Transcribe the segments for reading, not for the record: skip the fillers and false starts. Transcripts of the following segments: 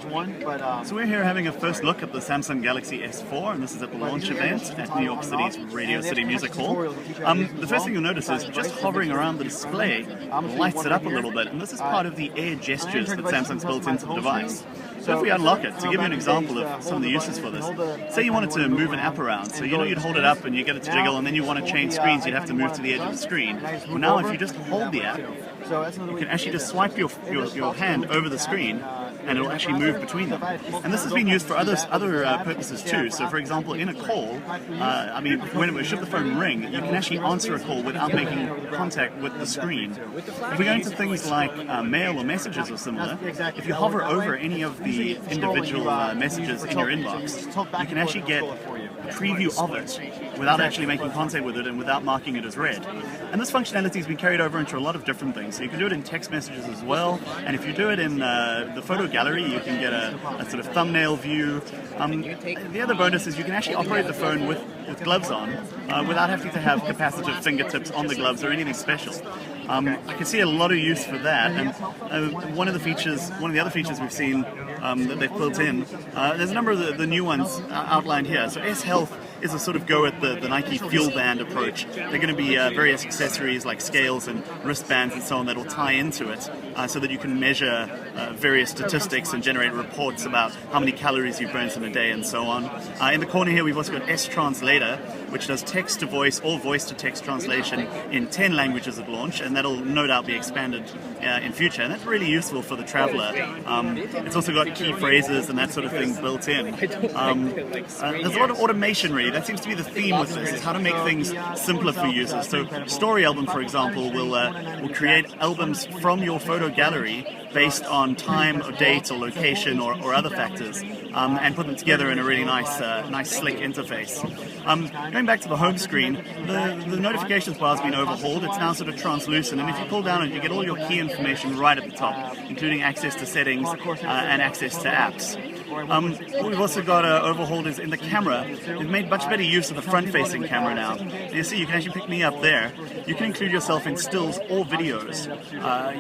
So we're here having a first look at the Samsung Galaxy S4, and this is at the launch event at New York City's Radio City Music Hall. The first thing you'll notice is just hovering around the display lights it up a little bit, and this is part of the air gestures that Samsung's built into the device. So if we unlock it, to give you an example of some of the uses for this, say you wanted to move an app around, so you know you'd hold it up and you get it to jiggle, and then you want to change screens, you'd have to move to the edge of the screen. Well, now if you just hold the app, you can actually just swipe your hand over the screen and it'll actually move between them. And this has been used for other purposes too. So for example, in a call, should the phone ring, you can actually answer a call without making contact with the screen. If we go into things like mail or messages or similar, if you hover over any of the individual messages in your inbox, you can actually get a preview of it without actually making contact with it and without marking it as read. And this functionality has been carried over into a lot of different things. So you can do it in text messages as well, and if you do it in the photo gallery, you can get a sort of thumbnail view. The other bonus is you can actually operate the phone with gloves on without having to have capacitive fingertips on the gloves or anything special. I can see a lot of use for that, and one of the other features we've seen that they've built in, there's a number of the new ones outlined here. So S Health is a sort of go at the Nike Fuel Band approach. They're going to be various accessories like scales and wristbands and so on that will tie into it so that you can measure various statistics and generate reports about how many calories you've burned in a day and so on. In the corner here we've also got S Translator, which does text to voice or voice to text translation in 10 languages at launch, and that'll no doubt be expanded in future, and that's really useful for the traveler. It's also got key phrases and that sort of thing built in. There's a lot of automation really. That seems to be the theme with this, is how to make things simpler for users. So Story Album, for example, will create albums from your photo gallery based on time or date or location or other factors, and put them together in a really nice slick interface. Going back to the home screen, the notifications bar has been overhauled. It's now sort of translucent, and if you pull down on it, you get all your key information right at the top, including access to settings and access to apps. What we've also got overhauled is in the camera. We've made much better use of the front-facing camera now. You see, you can actually pick me up there. You can include yourself in stills or videos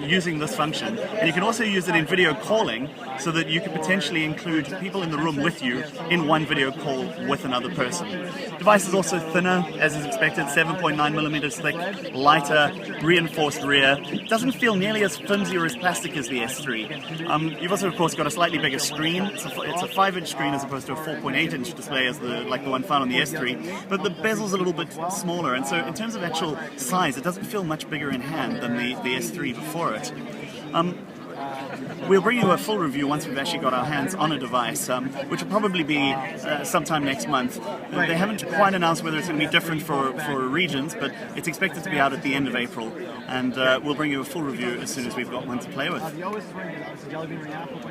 using this function, and you can also use it in video calling so that you could potentially include people in the room with you in one video call with another person. The device is also thinner, as is expected, 7.9mm thick, lighter, reinforced rear. It doesn't feel nearly as flimsy or as plastic as the S3. You've also, of course, got a slightly bigger screen. It's a 5-inch screen as opposed to a 4.8-inch display as like the one found on the S3, but the bezel's a little bit smaller, and so in terms of actual size, it doesn't feel much bigger in hand than the S3 before it. We'll bring you a full review once we've actually got our hands on a device, which will probably be sometime next month. They haven't quite announced whether it's going to be different for regions, but it's expected to be out at the end of April, and we'll bring you a full review as soon as we've got one to play with.